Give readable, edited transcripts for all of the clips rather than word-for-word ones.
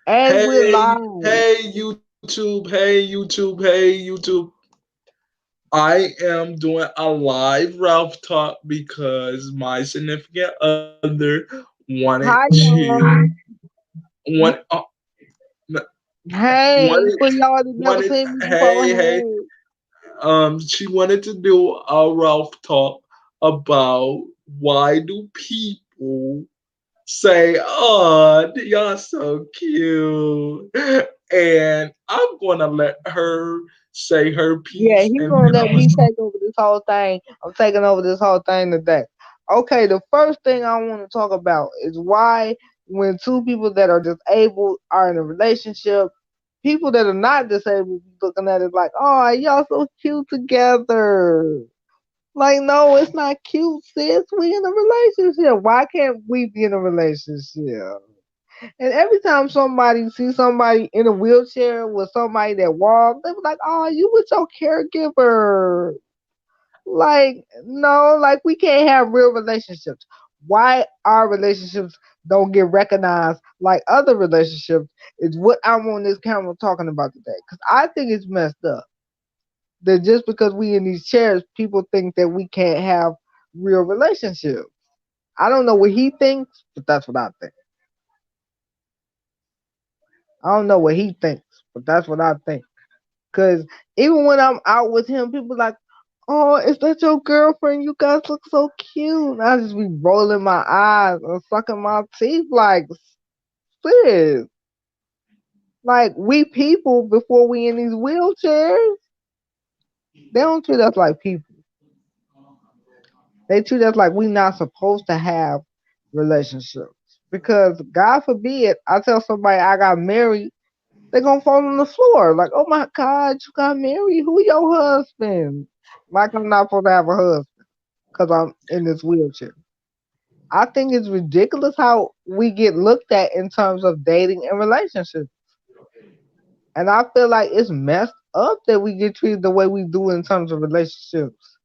and we're Hey, live. hey YouTube, hey YouTube, hey YouTube. I am doing a live Ralph talk because my significant other wanted Hi, to y'all. want Hey, wanted for y'all that never wanted seen me before, hey hey. she wanted to do a Ralph talk about why do people say, "Oh, y'all so cute," and I'm gonna let her say her Yeah, piece, he and gonna then I'm let gonna. me take over this whole thing. I'm taking over this whole thing today. Okay, the first thing I want to talk about is why when two people that are disabled are in a relationship, people that are not disabled be looking at it like, oh, y'all so cute together. Like, no, it's not cute, sis. We in a relationship. Why can't we be in a relationship? And every time somebody sees somebody in a wheelchair with somebody that walks, they be like, "Oh, you with your caregiver." Like, no, like we can't have real relationships. Why our relationships don't get recognized like other relationships is what I'm on this camera talking about today. Because I think it's messed up that just because we in these chairs, people think that we can't have real relationships. I don't know what he thinks, but that's what I think. I don't know what he thinks, but that's what I think. Cause even when I'm out with him, people like, "Oh, is that your girlfriend? You guys look so cute." And I just be rolling my eyes and sucking my teeth like, sis, like we people before we in these wheelchairs. They don't treat us like people. They treat us like we not supposed to have relationships. Because God forbid, I tell somebody I got married, they gonna fall on the floor. Like, oh my God, you got married? Who your husband? Like I'm not supposed to have a husband because I'm in this wheelchair. I think it's ridiculous how we get looked at in terms of dating and relationships. And I feel like it's messed up that we get treated the way we do in terms of relationships.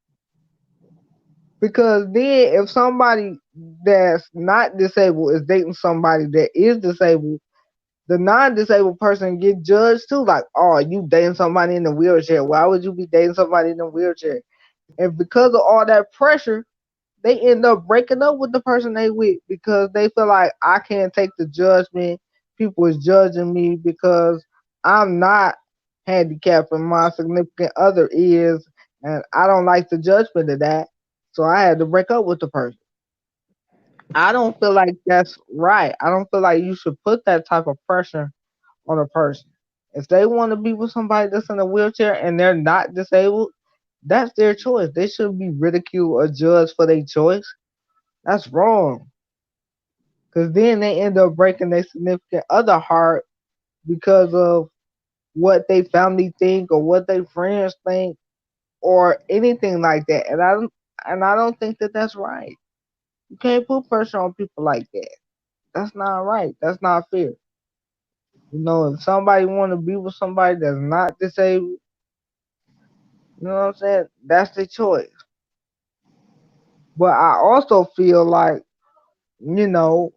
Because then if somebody that's not disabled is dating somebody that is disabled, the non-disabled person get judged too. Like, oh, you dating somebody in a wheelchair. Why would you be dating somebody in a wheelchair? And because of all that pressure, they end up breaking up with the person they with because they feel like I can't take the judgment. People is judging me because I'm not handicapped and my significant other is, and I don't like the judgment of that. So I had to break up with the person. I don't feel like that's right. I don't feel like you should put that type of pressure on a person. If they want to be with somebody that's in a wheelchair and they're not disabled, that's their choice. They shouldn't be ridiculed or judged for their choice. That's wrong. Because then they end up breaking their significant other heart because of what they family think or what their friends think or anything like that. And I don't think that that's right. You can't put pressure on people like that. That's not right. That's not fair. You know, if somebody want to be with somebody that's not disabled, you know what I'm saying? That's their choice. But I also feel like, you know,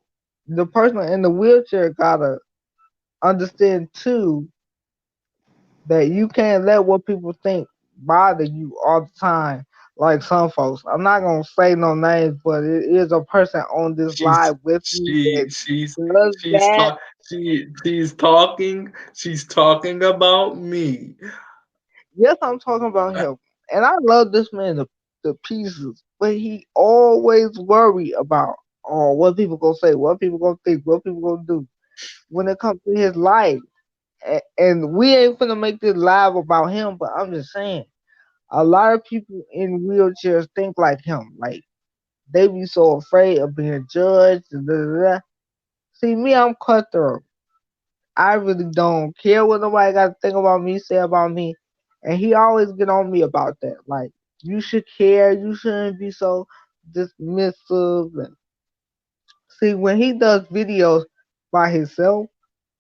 the person in the wheelchair gotta understand too that you can't let what people think bother you all the time. Like some folks, I'm not gonna say no names, but it is a person on this She's live with me she that she's does she's that. talk she's talking about me. Yes, I'm talking about him, and I love this man to pieces, but he always worry about what people gonna say, what people gonna think, what people gonna do when it comes to his life. And we ain't finna make this live about him, but I'm just saying, a lot of people in wheelchairs think like him. Like they be so afraid of being judged. And da, da, da. See, me, I'm cutthroat. I really don't care what nobody got to think about me, say about me. And he always get on me about that. Like, you should care. You shouldn't be so dismissive. And see, when he does videos by himself,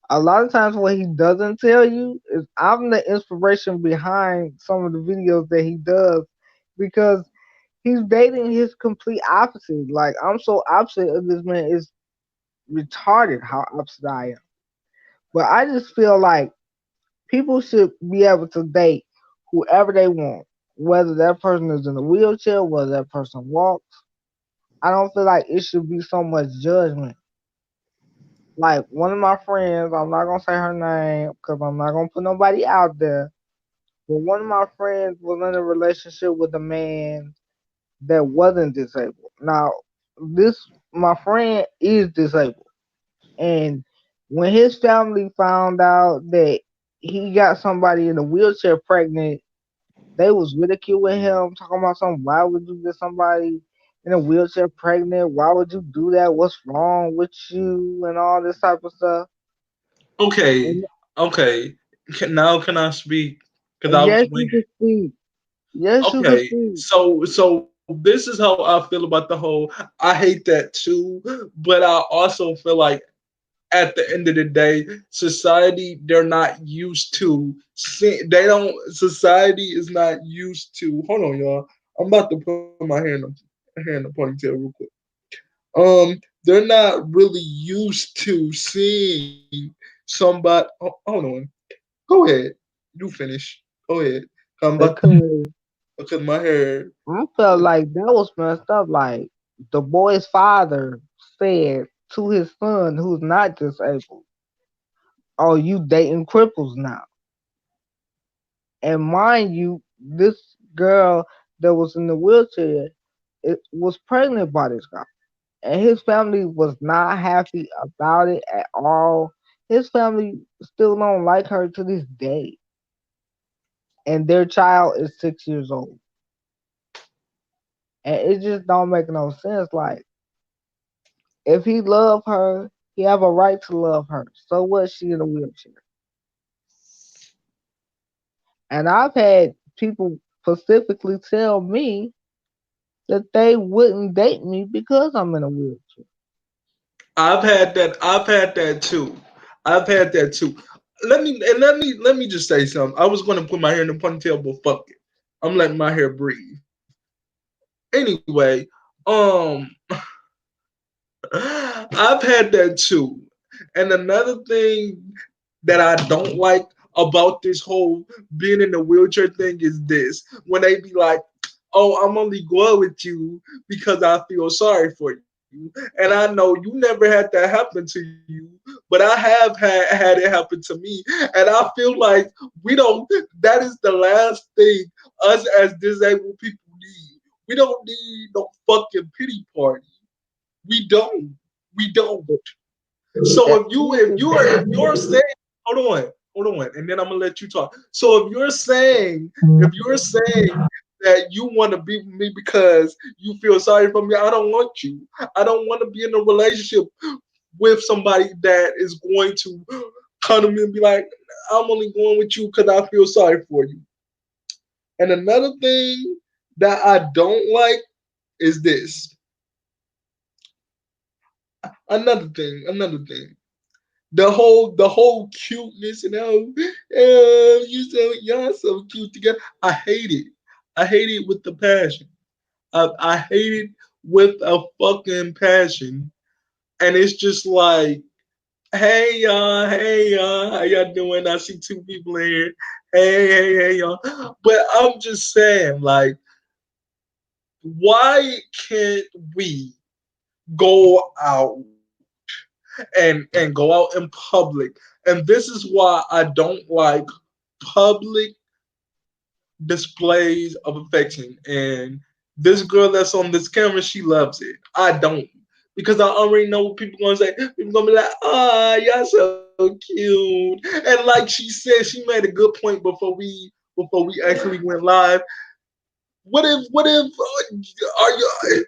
a lot of times what he doesn't tell you is I'm the inspiration behind some of the videos that he does because he's dating his complete opposite. Like I'm so opposite of this man. It's retarded how opposite I am. But I just feel like people should be able to date whoever they want, whether that person is in a wheelchair, whether that person walks. I don't feel like it should be so much judgment. Like one of my friends, I'm not gonna say her name because I'm not gonna put nobody out there. But one of my friends was in a relationship with a man that wasn't disabled. Now, this my friend is disabled, and when his family found out that he got somebody in a wheelchair pregnant, they was ridiculing him, talking about something. Why would you get somebody in a wheelchair pregnant? Why would you do that? What's wrong with you? And all this type of stuff. Okay, And, okay. Now can I speak? Because and I was yes, you waiting. can speak. Yes, you can Okay, speak. so this is how I feel about the whole. I hate that too, but I also feel like at the end of the day, society they're not used to. They don't. Society is not used to. Hold on, y'all. I'm about to put my hair in the ponytail real quick. They're not really used to seeing somebody. Hold on. Go ahead. You finish. Go ahead. I'm about to Because cut my hair. I felt like that was messed up. Like the boy's father said to his son, who's not disabled, "Oh, you dating cripples now." And mind you, this girl that was in the wheelchair, it was pregnant by this guy, and his family was not happy about it at all. His family still don't like her to this day, and their child is 6 years old, and it just don't make no sense. Like if he love her, he have a right to love her. So what? She in a wheelchair, and I've had people specifically tell me that they wouldn't date me because I'm in a wheelchair. I've had that. I've had that too. I've had that too. Let me just say something. I was going to put my hair in a ponytail, but fuck it. I'm letting my hair breathe. Anyway, um, I've had that too. And another thing that I don't like about this whole being in the wheelchair thing is this: when they be like, "Oh, I'm only going with you because I feel sorry for you," and I know you never had that happen to you, but I have had it happen to me, and I feel like we don't. That is the last thing us as disabled people need. We don't need no fucking pity party. We don't. We don't. So And if you're saying, hold on, and then I'm gonna let you talk. So if you're saying that you want to be with me because you feel sorry for me, I don't want you. I don't want to be in a relationship with somebody that is going to come to me and be like, I'm only going with you because I feel sorry for you. And another thing that I don't like is this. Another thing. The whole cuteness and you so y'all so cute together. I hate it. I hate it with the passion. I hate it with a fucking passion. And it's just like, hey y'all, how y'all doing? I see two people in here. Hey y'all. But I'm just saying, like, why can't we go out and go out in public? And this is why I don't like public displays of affection. And this girl that's on this camera, she loves it. I don't. Because I already know what people gonna say. People gonna be like, "Ah, y'all so cute." And like she said, she made a good point before we actually went live. What if are you?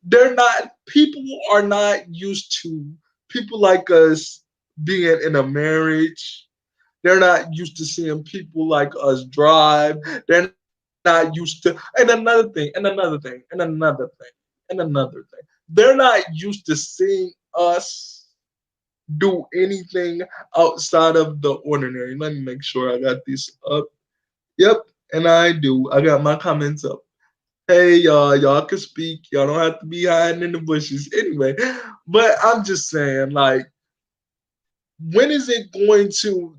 They're not. People are not used to people like us being in a marriage. They're not used to seeing people like us drive. They're not used to, and another thing. They're not used to seeing us do anything outside of the ordinary. Let me make sure I got this up. Yep, and I do. I got my comments up. Hey y'all can speak. Y'all don't have to be hiding in the bushes. Anyway, but I'm just saying, like, when is it going to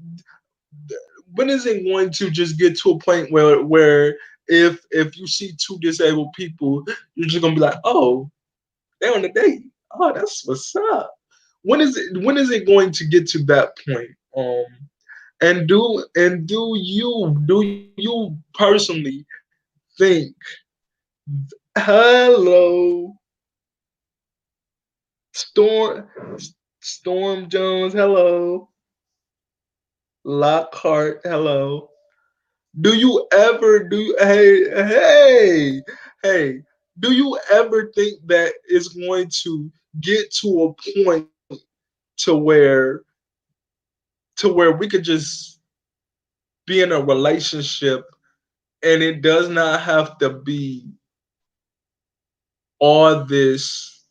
when is it going to just get to a point where if you see two disabled people, you're just gonna be like, oh, they're on a date. Oh, that's what's up. When is it going to get to that point? And do you personally think, hello, Storm Storm Jones, hello, Lockhart, hello. Do you ever do hey do you ever think that it's going to get to a point to where we could just be in a relationship and it does not have to be all this,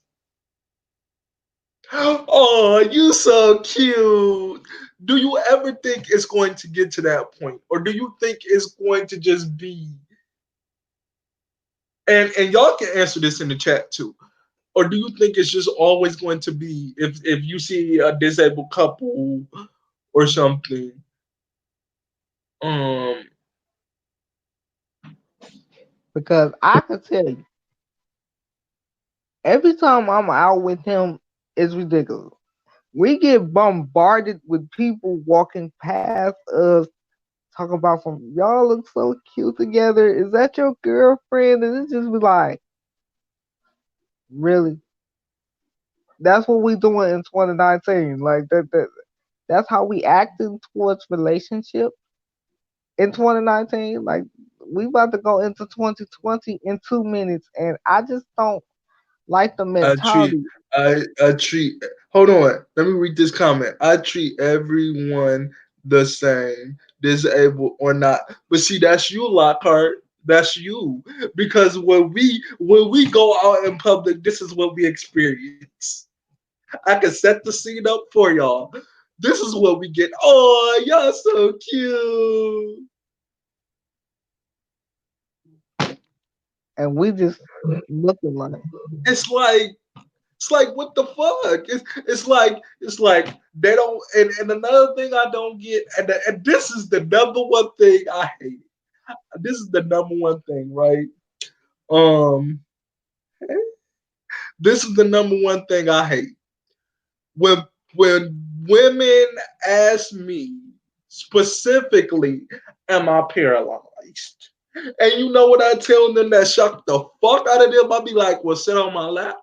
oh, you so cute. Do you ever think it's going to get to that point? Or do you think it's going to just be, and y'all can answer this in the chat too. Or do you think it's just always going to be, if you see a disabled couple or something, um Because I could tell you, every time I'm out with him, it's ridiculous. We get bombarded with people walking past us talking about some y'all look so cute together. Is that your girlfriend? And it just be like, really? That's what we doing in 2019. Like that's how we acting towards relationships in 2019. Like we about to go into 2020 in 2 minutes, and I just don't like the I treat mentality. I treat hold on, let me read this comment. I treat everyone the same, disabled or not. But see, that's you, Lockhart. That's you. Because when we go out in public, this is what we experience. I can set the scene up for y'all. This is what we get. Oh, y'all so cute. And we just looking like It's like what the fuck? It's like they don't. And another thing I don't get, and this is the number one thing I hate. This is the number one thing, right? Um, this is the number one thing I hate. When women ask me specifically, "Am I paralyzed?" And you know what I tell them that shock the fuck out of them? I be like, "Well, sit on my lap,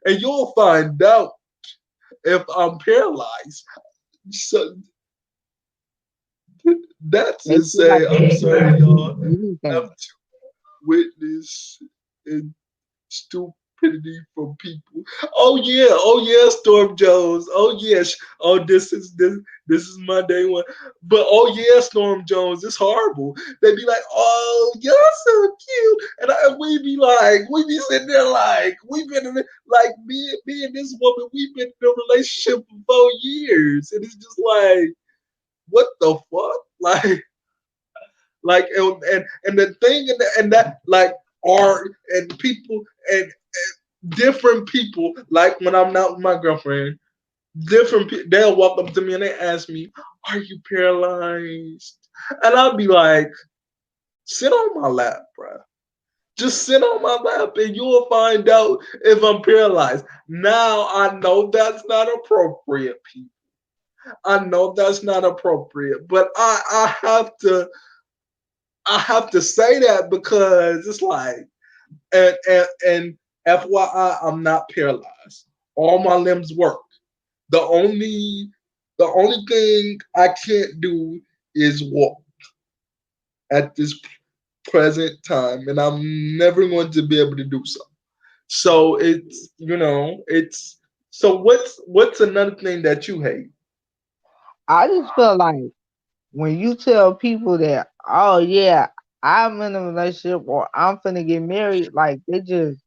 and you'll find out if I'm paralyzed." So that's they to feel like say, I'm sorry, y'all have anything. to witness and stupidity from people. Oh yeah, Storm Jones. Oh yes. Oh, this is my day one. But oh yeah, Storm Jones, it's horrible. They be like, oh, you're so cute, and we be like, we be sitting there like, we've been in like me and this woman, we've been in a relationship for 4 years, and it's just like, what the fuck, like and the thing and that like art and people and different people, like when I'm not with my girlfriend, different people, they'll walk up to me and they ask me, are you paralyzed? And I'll be like, sit on my lap, bro. Just sit on my lap and you'll find out if I'm paralyzed. Now I know that's not appropriate, people. I know that's not appropriate, but I have to say that because it's like, and FYI, I'm not paralyzed. All my limbs work. The only the only thing I can't do is walk at this present time, and I'm never going to be able to do so. So it's so what's another thing that you hate? I just feel like when you tell people that, oh yeah, I'm in a relationship or I'm finna get married, like they just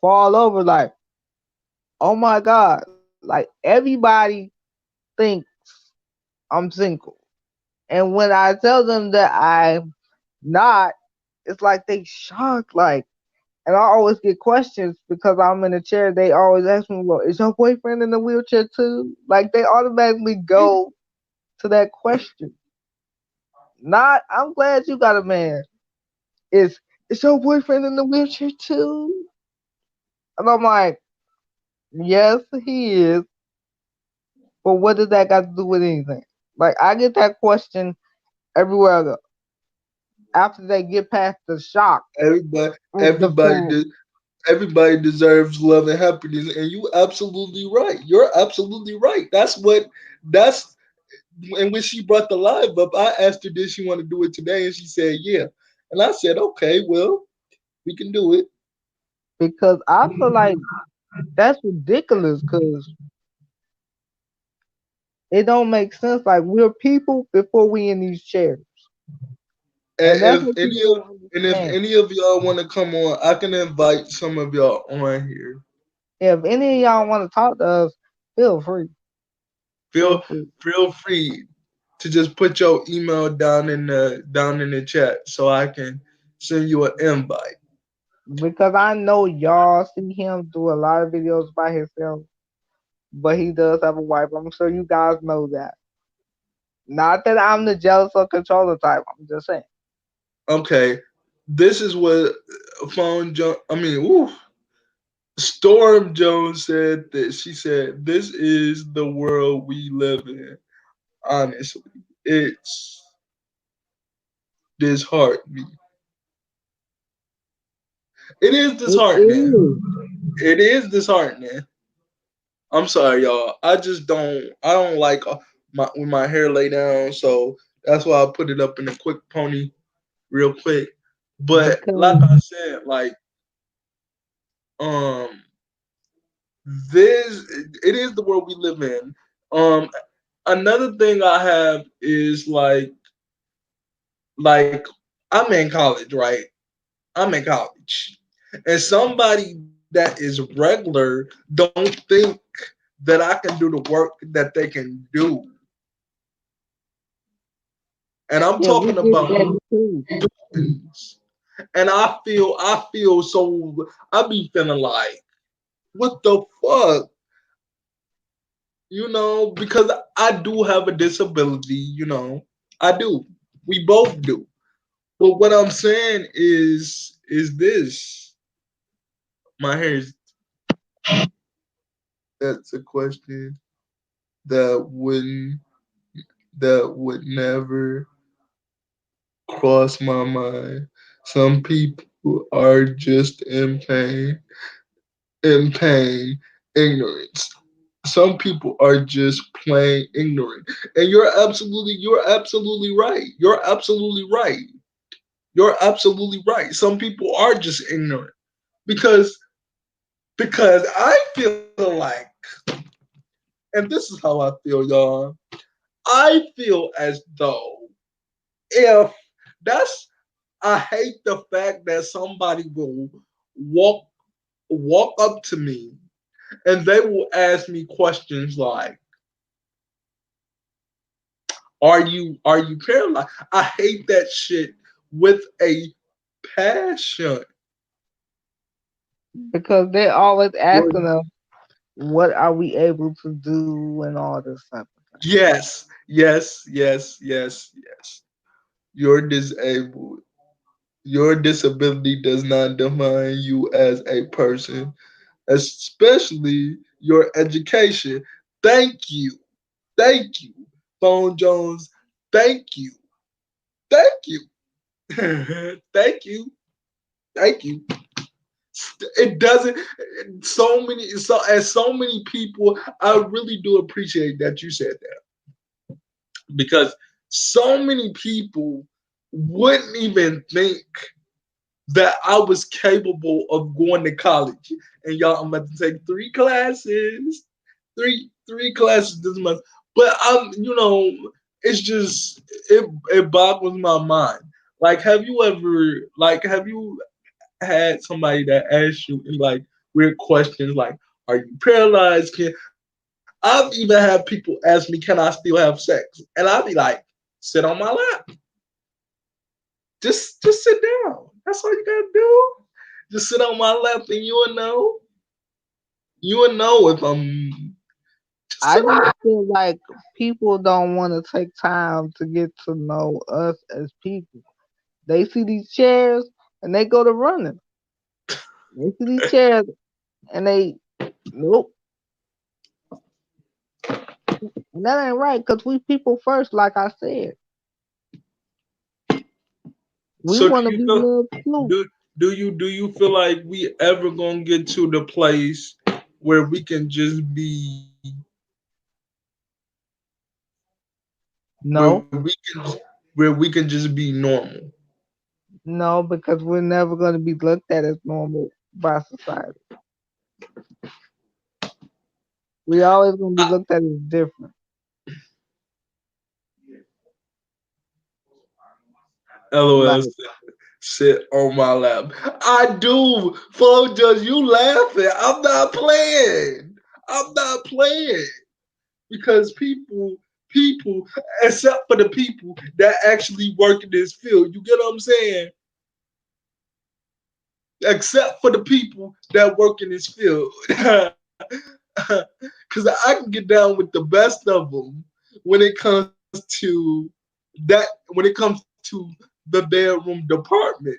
fall over like, oh my god, like everybody thinks I'm single. And when I tell them that I'm not, it's like they shocked, like, And I always get questions because I'm in a chair. They always ask me, "Well, is your boyfriend in the wheelchair too?" Like they automatically go to that question. Not, I'm glad you got a man. Is your boyfriend in the wheelchair too? And I'm like, yes, he is. But what does that got to do with anything? Like I get that question everywhere I go. After they get past the shock Everybody, of the everybody, fact, everybody deserves love and happiness, and you absolutely right. You're absolutely right. That's and when she brought the live up, I asked her did she want to do it today, and she said yeah. And I said okay, well we can do it. because I feel like that's ridiculous. Because it don't make sense. Like we're people before we in these chairs, And and that's what people don't if understand. any of y'all want to come on, I can invite some of y'all on here. If any of y'all want to talk to us, feel free. Feel Feel free. feel free to just put your email down in the chat so I can send you an invite. Because I know y'all see him do a lot of videos by himself, but he does have a wife. I'm sure you guys know that. Not that I'm the jealous or controller type. I'm just saying. Okay, this is what Storm Jones said that she said this is the world we live in. Honestly, it's disheartening. It is It disheartening. is. It is disheartening. I'm sorry, y'all. I don't like my when my hair lay down, so that's why I put it up in a quick pony, real quick. But like Because I said, like um, this it is the world we live in. Um, another thing I have is like I'm in college, right? I'm in college, and somebody that is regular don't think that I can do the work that they can do, and I'm yeah, we talking get about that too. things. And I feel so I be feeling like what the fuck, because I do have a disability, I do. We both do. But what I'm saying is this. My hair is that's a question that wouldn't that would never cross my mind. Some people are just in pain, ignorance. Some people are just plain ignorant. And you're absolutely right. You're absolutely right. You're absolutely right. Some people are just ignorant because I feel like, and this is how I feel, y'all. I feel as though if that's I hate the fact that somebody will walk walk up to me and they will ask me questions like, are you paralyzed? I hate that shit with a passion. Because they're always Well, asking us, what are we able to do and all this stuff. yes, yes, yes, yes, yes. You're disabled. Your disability does not define you as a person, especially your education. Thank you. Thank you. Phone Jones, thank you. Thank you. Thank you. Thank you. It doesn't so many people, I really do appreciate that you said that because so many people wouldn't even think that I was capable of going to college. And y'all, I'm about to take three classes this month. But it's just it boggles my mind. Like, have you had somebody that asked you like weird questions like, are you paralyzed? I've even had people ask me, can I still have sex? And I'll be like, sit on my lap. Just sit down. That's all you gotta do. Just sit on my lap and you will know. You will know if I'm just I sit on. just feel like people don't want to take time to get to know us as people. They see these chairs and they go to running. They see these chairs and they nope. And that ain't right because we people first, like I said. We So do want to you be feel loved too. do do you feel like we ever gonna get to the place where we can just be where No, we can where we can just be normal? no, because we're never going to be looked at as normal by society. We always going to be looked at as different. LOL. Like, Sit on my lap. I do. Flo, just you laughing. I'm not playing. I'm not playing. Because people, except for the people that actually work in this field, you get what I'm saying? Except for the people that work in this field. Because I can get down with the best of them when it comes to that, when it comes to the bedroom department.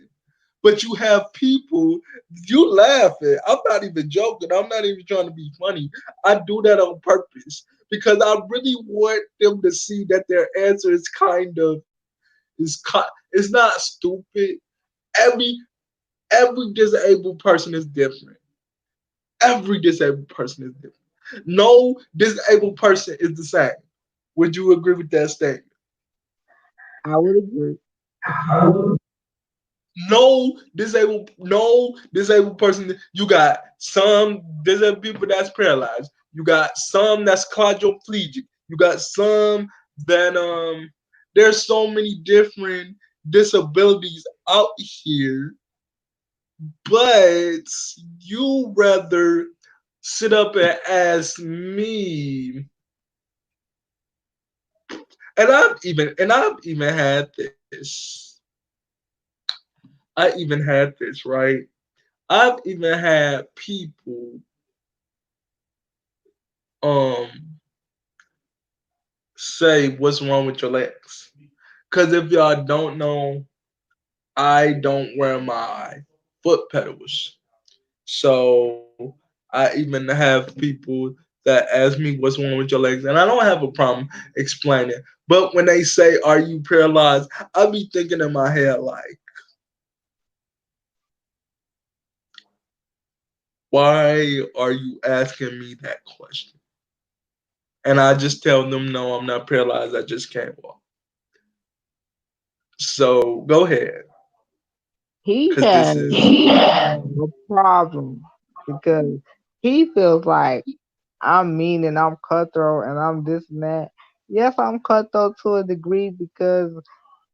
But you have people, you laughing. I'm not even joking. I'm not even trying to be funny. I do that on purpose because I really want them to see that their answer is kind of it's not stupid. Every every disabled person is different. Every disabled person is different. No disabled person is the same. Would you agree with that statement? I would agree. No disabled person. You got some disabled people that's paralyzed. You got some that's quadriplegic. You got some that there's so many different disabilities out here, but you rather sit up and ask me, and I've even had this. I even had this, right? I've even had people um say what's wrong with your legs. Cause if y'all don't know, I don't wear my foot pedals. So I even have people that ask me what's wrong with your legs, and I don't have a problem explaining. But when they say, "Are you paralyzed?" I be thinking in my head like, "Why are you asking me that question?" And I just tell them, "No, I'm not paralyzed. I just can't walk." So go ahead, He because this has is a problem because he feels like I'm mean and I'm cutthroat and I'm this and that. Yes, I'm cutthroat to a degree because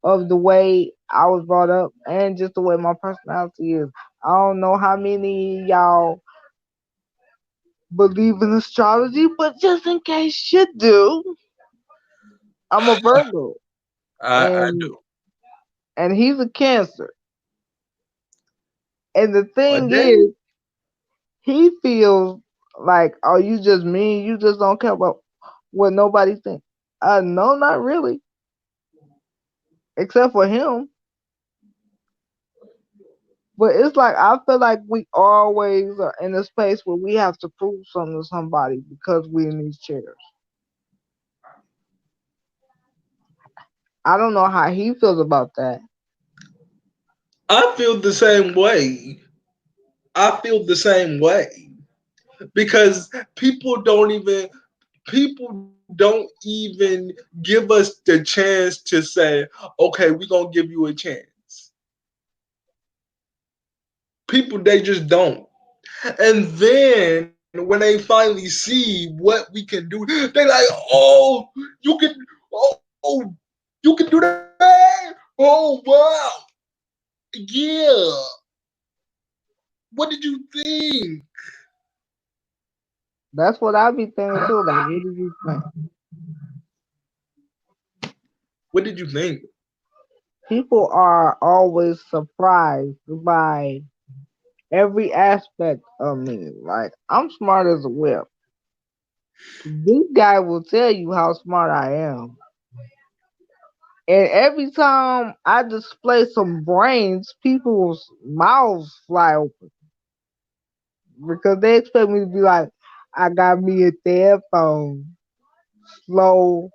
of the way I was brought up and just the way my personality is. I don't know how many of y'all believe in astrology, but just in case you do, I'm a Virgo I and do. he's a Cancer. And the A thing day. is, he feels like, oh, you just mean, you just don't care about what nobody thinks. No, not really, except for him. But it's like I feel like we always are in a space where we have to prove something to somebody because we're in these chairs. I don't know how he feels about that. I feel the same way. I feel the same way because people don't even give us the chance to say, okay, we're gonna give you a chance. People, they just don't. And then when they finally see what we can do, they like, oh, you can, oh, you can do that. Oh wow, yeah. What did you think? That's what I be thinking too. Like, what did you think? What did you think? People are always surprised by every aspect of me. Like I'm smart as a whip. This guy will tell you how smart I am. And every time I display some brains, people's mouths fly open because they expect me to be like, I got me a cell phone, slow,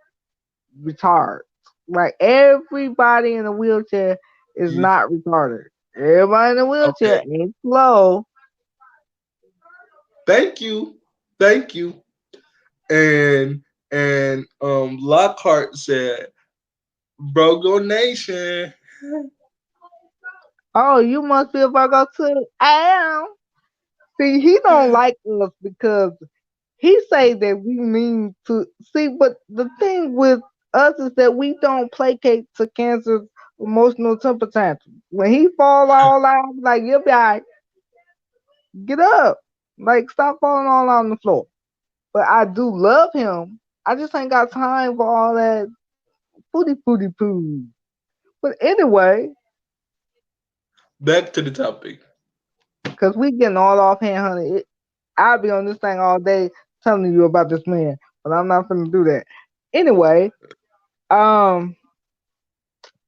retard. Like everybody in a wheelchair is You, not retarded. Everybody in a wheelchair okay. ain't slow. Thank you. Thank you. And Lockhart said, Brogo Nation. Oh, you must be a Virgo too. I am. See, he don't like us because he say that we mean to see, but the thing with us is that we don't placate to Cancer's emotional temper tantrum. When he fall all out, I'm like, you'll be all right, get up. Like, stop falling all out on the floor. But I do love him. I just ain't got time for all that footy poo. But anyway, Back to the topic. because we getting all offhand, honey. I'll be on this thing all day telling you about this man, but I'm not gonna do that. Anyway, um,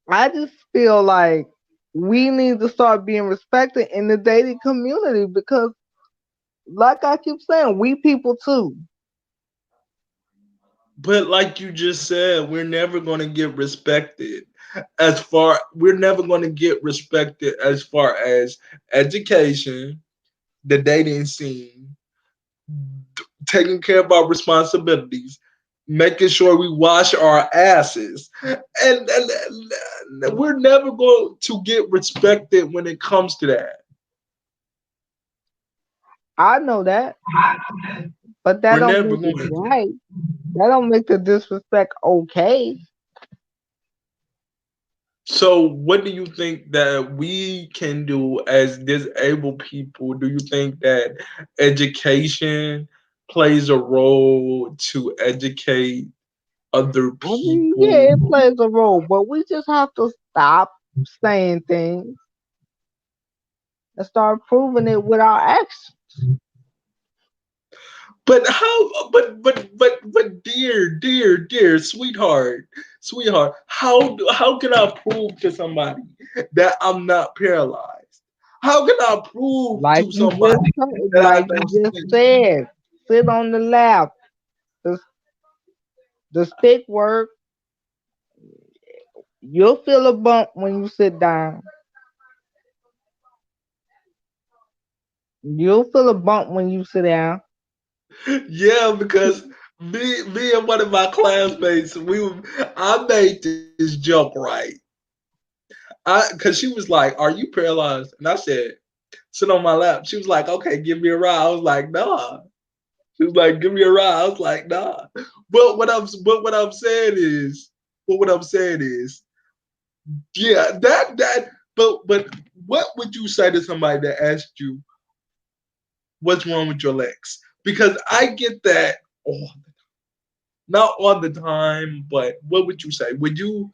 I just feel like we need to start being respected in the dating community because, like I keep saying, we people too. But like you just said, we're never going to get respected we're never going to get respected as far as education, the dating scene, taking care of our responsibilities, making sure we wash our asses. And we're never going to get respected when it comes to that. I know that, but that We're don't never make it going to. right. That don't make the disrespect okay. So, what do you think that we can do as disabled people? Do you think that education plays a role to educate other I mean, yeah, people? it plays a role, but we just have to stop saying things and start proving it with our actions. But how? But, dear, sweetheart, how can I prove to somebody that I'm not paralyzed? How can I prove Like to you just somebody that I like don't you just see? said, sit on the lap. The, the stick work. You'll feel a bump when you sit down. You'll feel a bump when you sit down. Yeah, because me and one of my classmates, I made this joke right. Cause she was like, "Are you paralyzed?" And I said, "Sit on my lap." She was like, "Okay, give me a ride." I was like, "Nah." She was like, "Give me a ride." I was like, "Nah." But what I'm saying is, yeah, that. But what would you say to somebody that asked you what's wrong with your legs? Because I get that. Oh, not all the time, but what would you say? Would you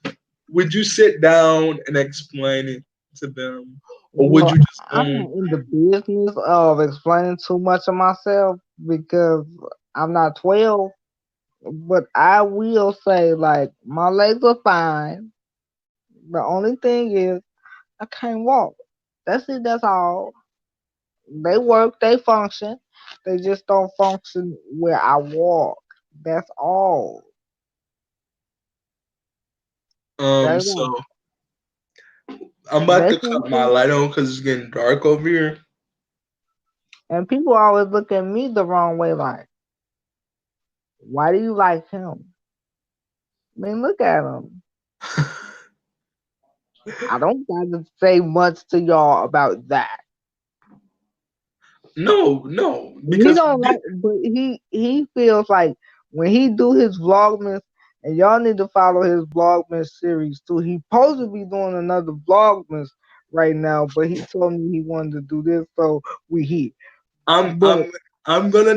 sit down and explain it to them, or would you Well, just I'm not in the business of explaining too much of myself because I'm not 12. But I will say, like, my legs are fine. The only thing is, I can't walk. That's it. That's all. They work. They function. They just don't function where I walk. That's all. That's all. so I'm about That's to cut my it. light on because it's getting dark over here. And people always look at me the wrong way, like, why do you like him? I mean, look at him. I don't got to say much to y'all about that. No, He because don't like, but he feels like when he do his vlogmas, and y'all need to follow his vlogmas series too. He supposed to be doing another vlogmas right now, but he told me he wanted to do this, so we here. I'm But I'm I'm gonna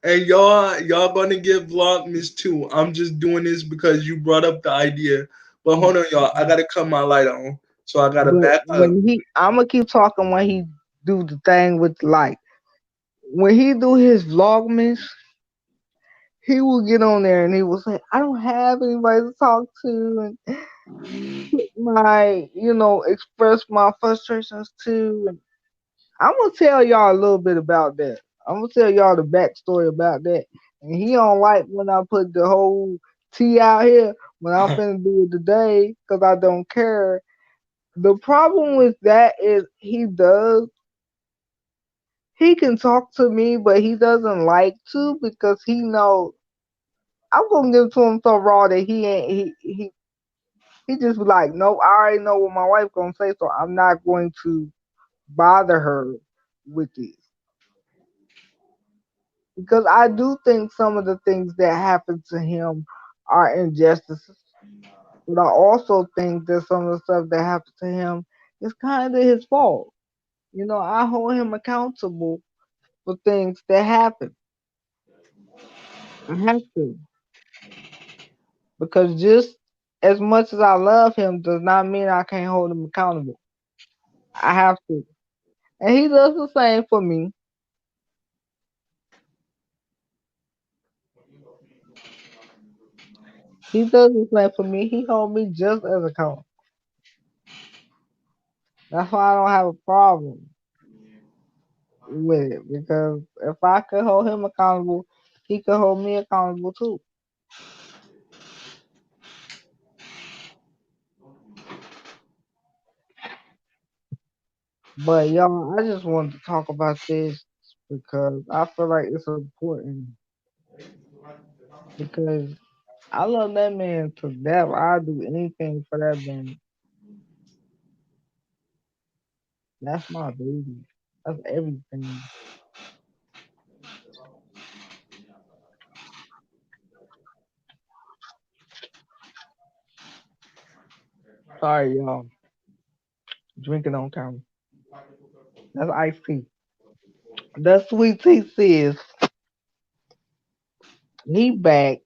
and y'all gonna get Vlogmas too. I'm just doing this because you brought up the idea. But hold on, y'all. I gotta cut my light on, so I gotta but back up. when I'm gonna keep talking when he do the thing with like when he do his vlogmas, he will get on there and he will say, "I don't have anybody to talk to," and my express my frustrations to. And I'm gonna tell y'all a little bit about that. I'm gonna tell y'all the backstory about that. And he don't like when I put the whole tea out here when I'm finna do it today because I don't care. The problem with that is he can talk to me, but he doesn't like to because he knows I'm gonna give it to him so raw that he ain't he just be like, nope, I already know what my wife gonna say, so I'm not going to bother her with this. Because I do think some of the things that happen to him are injustices. But I also think that some of the stuff that happened to him is kind of his fault. I hold him accountable for things that happen. I have to. Because just as much as I love him does not mean I can't hold him accountable. I have to. And he does the same for me. He does the same for me. He hold me just as accountable. That's why I don't have a problem with it. Because if I could hold him accountable, he could hold me accountable too. But y'all, I just wanted to talk about this because I feel like it's important. Because I love that man to death. I'd do anything for that man. That's my baby. That's everything. Sorry, y'all. Drinking on camera. That's iced tea. The sweet tea says he back,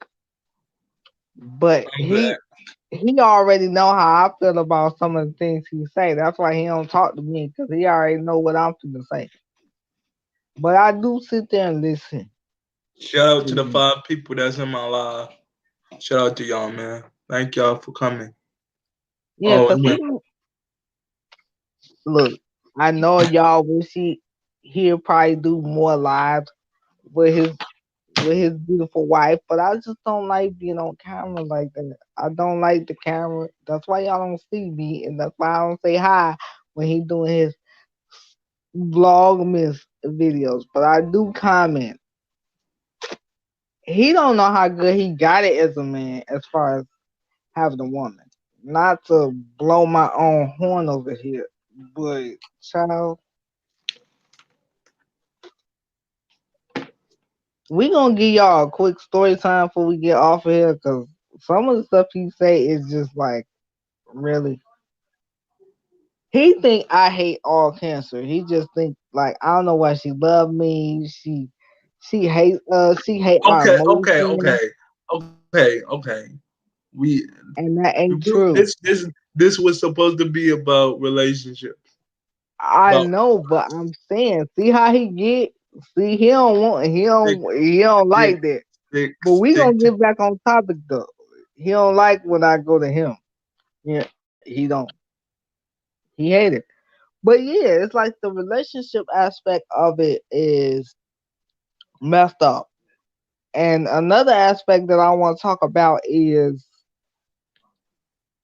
but I'm back. he already know how I feel about some of the things he say. That's why he don't talk to me because he already know what I'm gonna say. But I do sit there and listen Shout out to to the him. 5 people that's in my live. Shout out to y'all, man. Thank y'all for coming. Yeah, Oh, cause and he wait. don't look. I know y'all wish he'll probably do more lives with his beautiful wife, but I just don't like being on camera like that. I don't like the camera. That's why y'all don't see me, and that's why I don't say hi when he doing his vlogmas videos. But I do comment. He don't know how good he got it as a man, as far as having a woman. Not to blow my own horn over here, but child, we gonna give y'all a quick story time before we get off of here, cause some of the stuff he say is just like really. He think I hate all cancer. He just think like I don't know why she love me. She hate our Okay, okay, emotions, okay, okay. We and that ain't do true. this was supposed to be about relationships. I About know, but I'm saying, see how he get. See, he don't want. stick, He don't stick, like that. But we stick gonna to. get back on topic though. He don't like when I go to him. Yeah, he don't. He hate it. But yeah, it's like the relationship aspect of it is messed up. And another aspect that I want to talk about is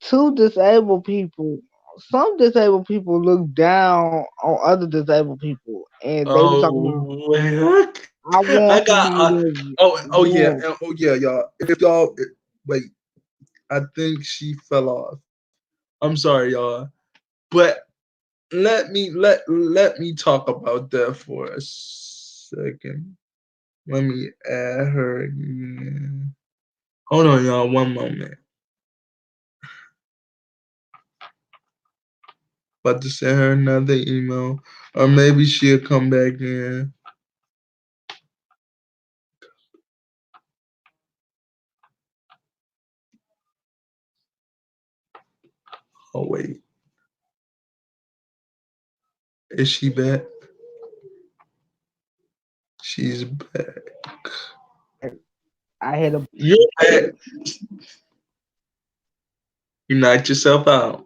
two disabled people. Some disabled people look down on other disabled people, and they be talking about, Oh, wait, "I I want got. somebody that's Oh yeah, yeah." oh yeah, y'all. If y'all wait, I think she fell off. I'm sorry, y'all. But let me talk about that for a second. Let me add her again. Hold on, y'all. One moment. About to send her another email, or maybe she'll come back in. Oh wait, is she back? She's back. I hit a You're back. You knocked yourself out.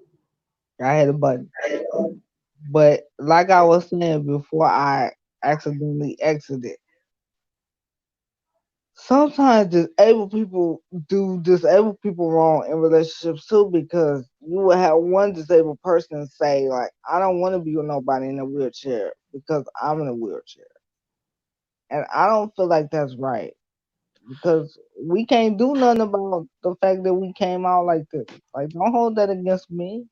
I hit a button. But like I was saying before I accidentally exited, sometimes disabled people wrong in relationships too, because you will have one disabled person say like, I don't want to be with nobody in a wheelchair because I'm in a wheelchair. And I don't feel like that's right, because we can't do nothing about the fact that we came out like this. Like, don't hold that against me.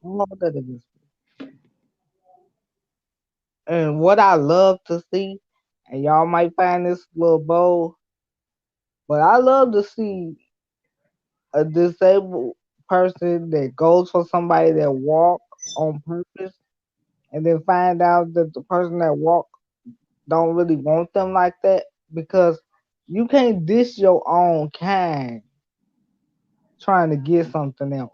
Don't hold that against me. And what I love to see, and y'all might find this a little bold, but I love to see a disabled person that goes for somebody that walk on purpose, and then find out that the person that walk don't really want them like that, because you can't diss your own kind trying to get something else.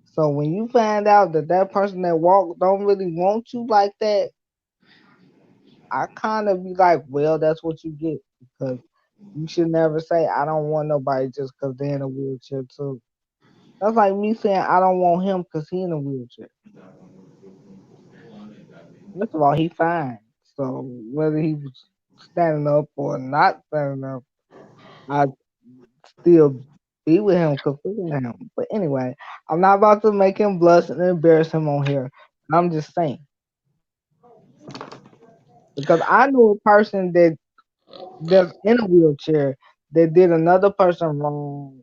So when you find out that that person that walk don't really want you like that, I kind of be like, well, that's what you get, because you should never say I don't want nobody just because they're in a wheelchair too. That's like me saying I don't want him because he in a wheelchair. First of all, he fine. So whether he was standing up or not standing up, I still be with him because look at him. But anyway, I'm not about to make him blush and embarrass him on here. I'm just saying, because I knew a person that's in a wheelchair that did another person wrong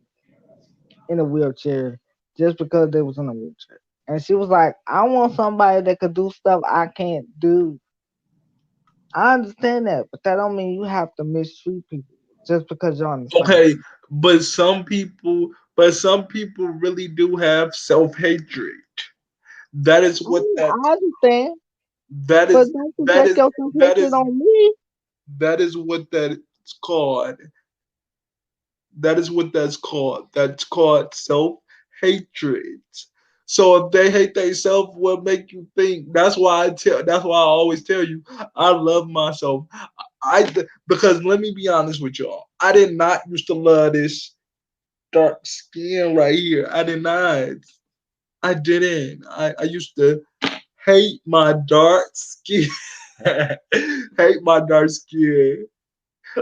in a wheelchair just because they was in a wheelchair. And she was like, I want somebody that could do stuff I can't do. I understand that, but that don't mean you have to mistreat people just because you're on the same. Okay, but some people really do have self-hatred. That is what I understand, that but is don't that project is your that hatred is on me. that is what that's called. That is what that's called. That's called self-hatred. So if they hate themselves, what make you think? That's why I always tell you I love myself. Because let me be honest with y'all. I did not used to love this dark skin right here. I did not. I didn't. I used to hate my dark skin. Hate my dark skin.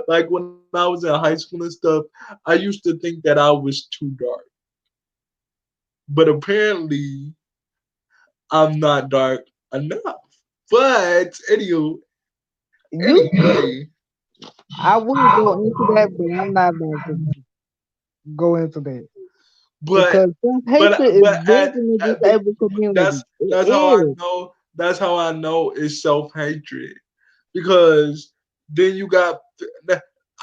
Like when I was in high school and stuff, I used to think that I was too dark. But apparently I'm not dark enough. But You, anyway, I would go into that, but I'm not about to go into that, but because self but hatred is but big in the at disabled community. It that's how I is. know. That's how I know it's self hatred because then you got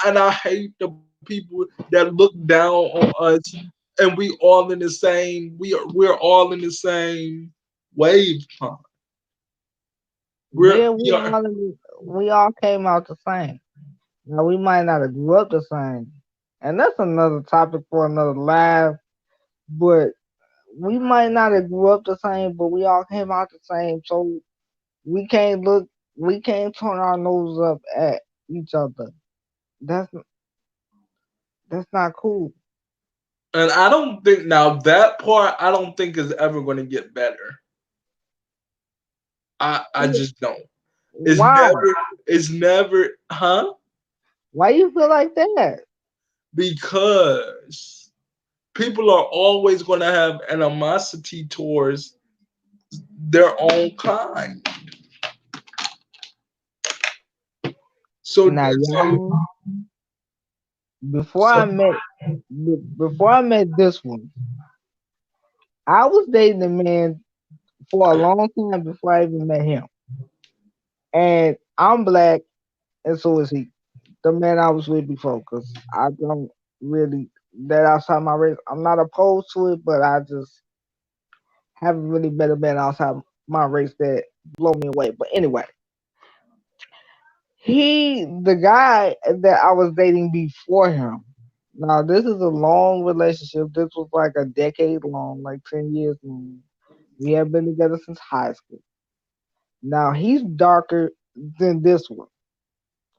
and I hate the people that look down on us and we all in the same we're all in the same wave. Yeah, We are we all came out the same. Now we might not have grew up the same, and that's another topic for another live. But we might not have grew up the same, but we all came out the same. So we can't look, we can't turn our nose up at each other. That's that's not cool. and I don't think now that part I don't think is ever going to get better. I just don't. It's Why? it's never huh? Why you feel like that? Because people are always going to have animosity towards their own kind. So Now, so y'all, before so I met before I met this one, I was dating a man for a long time before I even met him. And I'm black, and so is he. The man I was with before, because I don't really that outside my race. I'm not opposed to it, but I just haven't really met a man outside my race that blow me away. But anyway, the guy that I was dating before him. Now this is a long relationship. This was like a decade long, like 10 years long. We have been together since high school. Now he's darker than this one.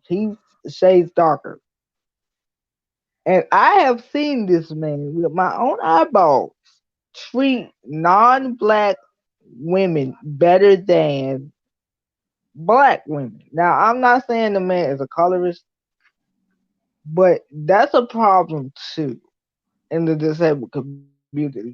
He's shades darker. And I have seen this man with my own eyeballs treat non-black women better than black women. Now I'm not saying the man is a colorist, but that's a problem too in the disabled community. Like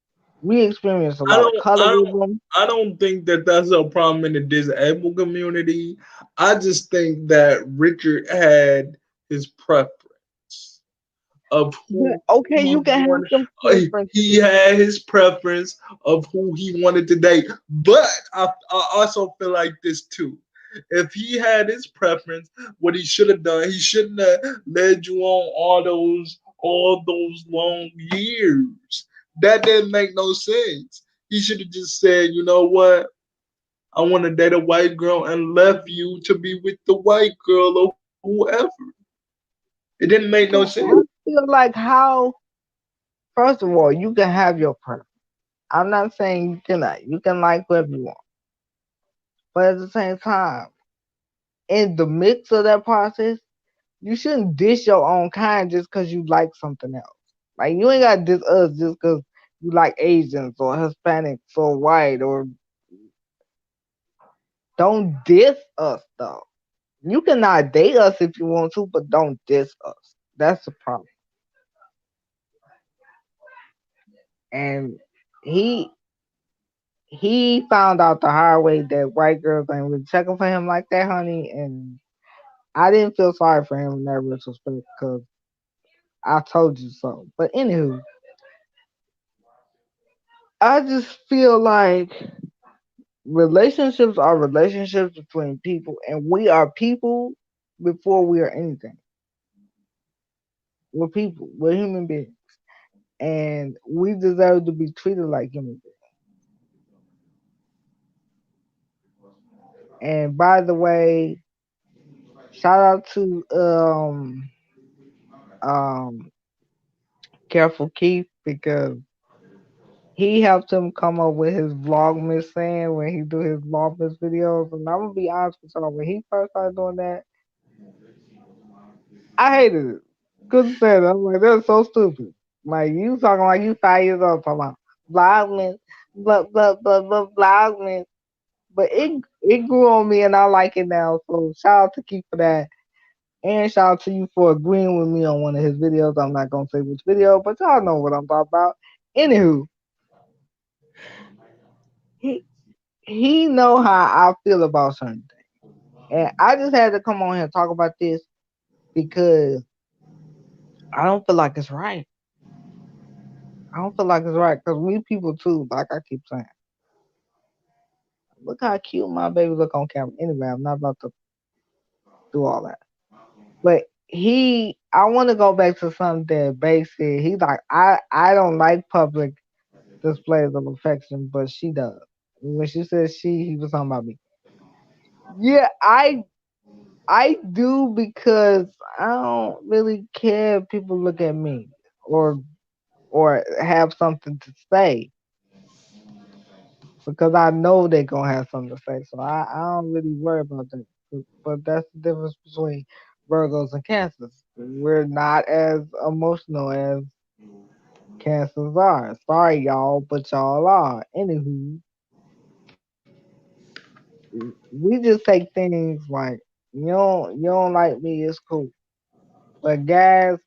we experience a lot of I don't, I don't, colorism. I don't think that that's a problem in the disabled community. I just think that Richard had his preference of But who okay, he you can have wanted. some He preferences. had his preference of who he wanted to date. But I also feel like this too. If he had his preference, what he should have done, he shouldn't have led you on all those long years. That didn't make no sense. He should have just said, you know what? I want to date a white girl and left you to be with the white girl or whoever. It didn't make no But sense. I feel like how first of all, you can have your preference. I'm not saying you cannot. You can like whoever you want. But at the same time, in the mix of that process, you shouldn't dish your own kind just because you like something else. Like you ain't got to diss us just because you like Asians or Hispanics or white or don't diss us though. You cannot date us if you want to, but don't diss us. That's the problem. And he he found out the hard way that white girls ain't really checking for him like that, honey. And I didn't feel sorry for him in that retrospect because I told you so. But anywho, I just feel like relationships are relationships between people, and we are people before we are anything. We're people. We're human beings, and we deserve to be treated like human beings. And by the way, shout out to um Careful Keith because he helped him come up with his Vlogmas saying when he do his Vlogmas videos. And I'm gonna be honest with y'all, when he first started doing that, I hated it. Couldn't stand it. I'm like, that's so stupid. Like you talking like you 5 years old talking about Vlogmas, blah Vlogmas. But it grew on me and I like it now. So shout out to Keith for that. And shout out to you for agreeing with me on one of his videos. I'm not gonna say which video, but y'all know what I'm talking about. Anywho, he he know how I feel about certain things. And I just had to come on here and talk about this because I don't feel like it's right. I don't feel like it's right because we people too, like I keep saying. Look how cute my baby look on camera. Anyway, I'm not about to do all that. But I want to go back to something that Bay said. He's like, I don't like public displays of affection, but she does. When she said he was talking about me. Yeah, I do because I don't really care if people look at me or or have something to say because I know they're gonna have something to say. So I don't really worry about that. But that's the difference between Virgos and Cancers. We're not as emotional as Cancers are. Sorry y'all, but y'all are. Anywho, we just take things like you don't like me, it's cool. But guys,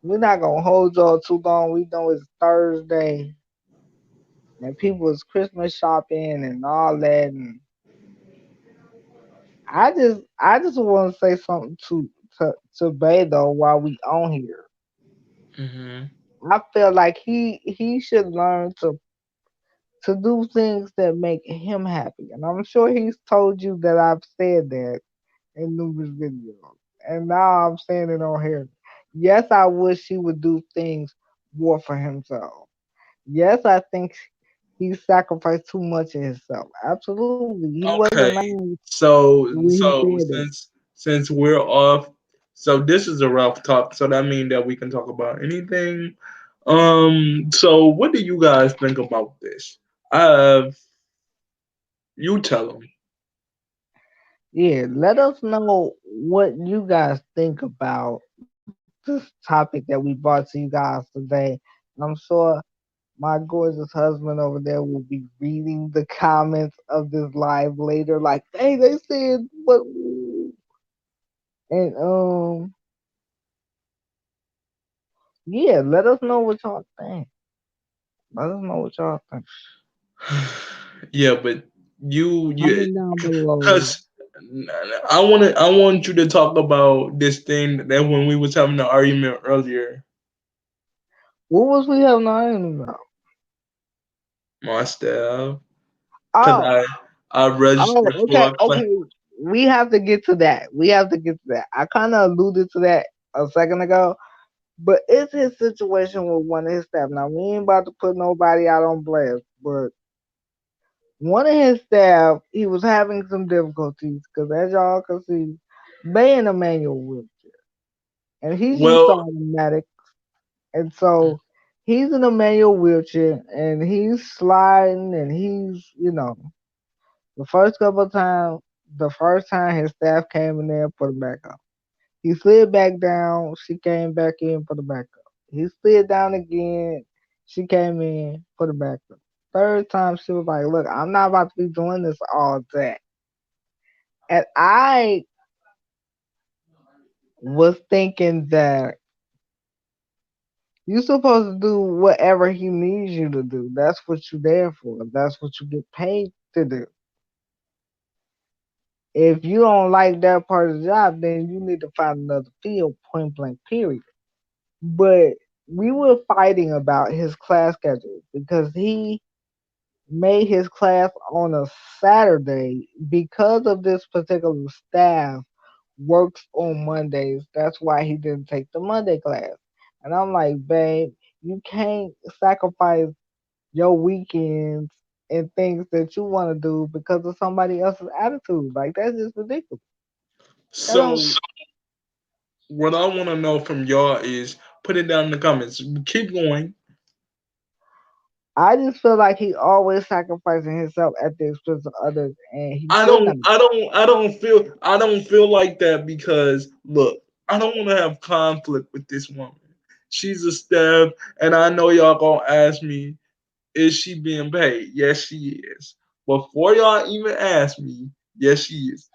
we're not gonna hold y'all too long. We know it's Thursday and people is Christmas shopping and all that. And I just want to say something to Bay though while we on here. Hmm. I feel like he should learn to do things that make him happy, and I'm sure he's told you that I've said that in numerous videos, and now I'm saying it on here. Yes, I wish he would do things more for himself. Yes, I think he sacrificed too much of himself. Absolutely, he wasn't Okay. lying So when he so said that. since we're off, so this is a rough talk. So that means that we can talk about anything. So what do you guys think about this? Uh, you tell them. Yeah, let us know what you guys think about this topic that we brought to you guys today. And I'm sure my gorgeous husband over there will be reading the comments of this live later, like, hey, they said what, and yeah, let us know what y'all think. Let us know what y'all think. Yeah, but you Comment down below. because I want you to talk about this thing that when we was having the argument earlier, What was we having an argument about? my staff, because Oh, I registered oh, okay, for a class. okay. We have to get to that. We have to get to that. I kind of alluded to that a second ago, but it's his situation with one of his staff. Now, we ain't about to put nobody out on blast, but one of his staff, he was having some difficulties because, as y'all can see, they in a manual wheelchair, and he's used to Well, automatic, and so he's in a manual wheelchair, and he's sliding, and he's. The first couple of times, the first time his staff came in there and put him back up. He slid back down. She came back in, put him back up. He slid down again. She came in, put him back up. Third time, she was like, "Look, I'm not about to be doing this all day." And I was thinking that you're supposed to do whatever he needs you to do. That's what you're there for. That's what you get paid to do. If you don't like that part of the job, then you need to find another field, point blank, period. But we were fighting about his class schedule because he made his class on a Saturday because of this particular staff works on Mondays. That's why he didn't take the Monday class. And I'm like, babe, you can't sacrifice your weekends and things that you want to do because of somebody else's attitude. Like, that's just ridiculous. That don't. so what I want to know from y'all is put it down in the comments. Keep going. I just feel like he always sacrificing himself at the expense of others, and he should not. I don't feel like that because look, I don't want to have conflict with this woman. She's a staff, and I know y'all gonna ask me, is she being paid? Yes, she is. Before y'all even ask me, yes, she is.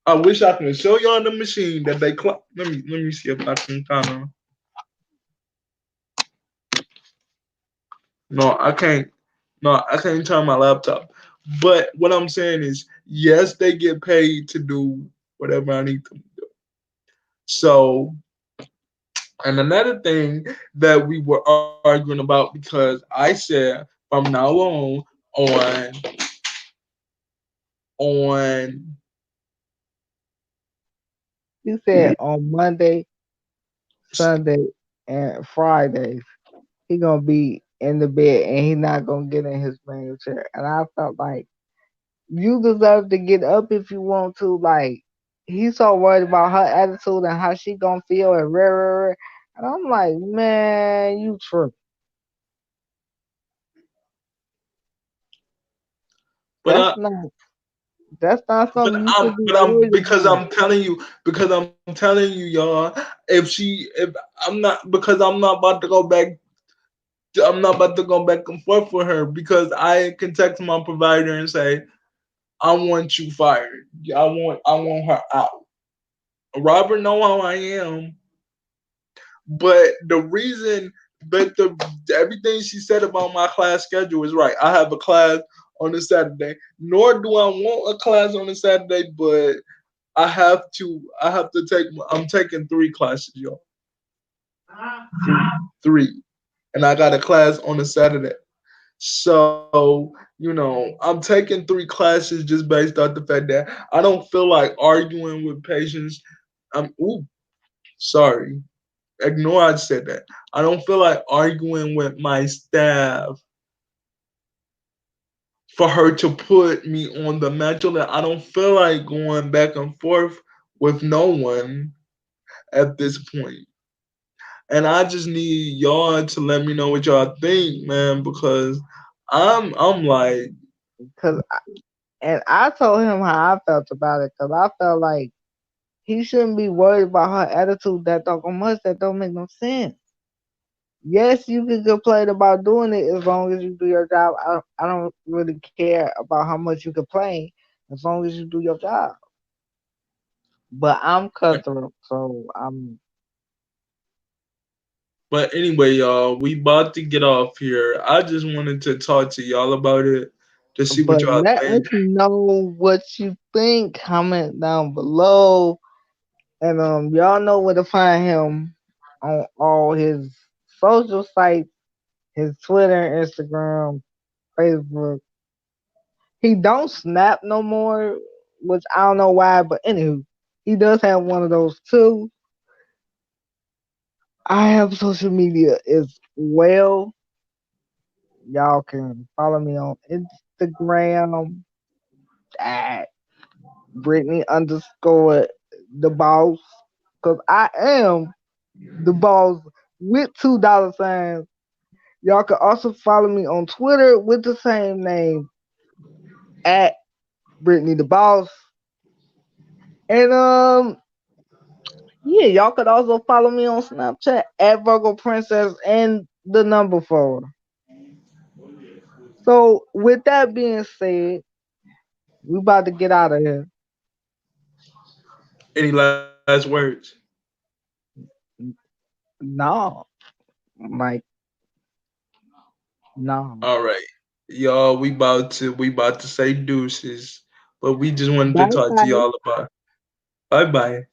I wish I could show y'all the machine that they clock. Let me see if I can kind of. No, I can't. No, I can't turn my laptop. But what I'm saying is, yes, they get paid to do whatever I need them to do. So, and another thing that we were arguing about because I said from now on He said on Monday, Sunday, and Fridays he gonna be in the bed and he not gonna get in his main chair. And I felt like you deserve to get up if you want to. Like, he's so worried about her attitude and how she gonna feel and rare, rare, rare. And I'm like, man, you true. but That's I not. That's not something you should be but I'm worried because about. I'm telling you y'all, if I'm not because I'm not about to go back. I'm not about to go back and forth with her because I can text my provider and say I want you fired. I want her out. Robert know how I am, but the reason, but the everything she said about my class schedule is right. I have a class on a Saturday. Nor do I want a class on a Saturday, but I have to. I have to take. I'm taking 3 classes, y'all. Three, and I got a class on a Saturday. So, I'm taking 3 classes just based off the fact that I don't feel like arguing with patients. Ooh, sorry. Ignore I said that. I don't feel like arguing with my staff for her to put me on the mental that I don't feel like going back and forth with no one at this point. And I just need y'all to let me know what y'all think, man, because I'm like, Cause And I told him how I felt about it because I felt like he shouldn't be worried about her attitude that doggone much. That don't make no sense. Yes, you can complain about doing it as long as you do your job. I don't really care about how much you complain as long as you do your job. But I'm cutthroat, so I'm. But anyway, y'all, we about to get off here. I just wanted to talk to y'all about it to see what But y'all let us think. know what you think. Comment down below, and y'all know where to find him on all his social sites, his Twitter, Instagram, Facebook. He don't snap no more, which I don't know why, but anywho, he does have one of those too. I have social media as well. Y'all can follow me on Instagram at Brittany underscore the boss. Cause I am the boss with $2 signs. Y'all can also follow me on Twitter with the same name at Brittany the boss. And yeah, y'all could also follow me on Snapchat at Virgo Princess and the number 4. So with that being said, we about to get out of here. Any last words? No, like no. All right, y'all. We about to say deuces, but we just wanted to Bye talk to bye. y'all about. Bye bye.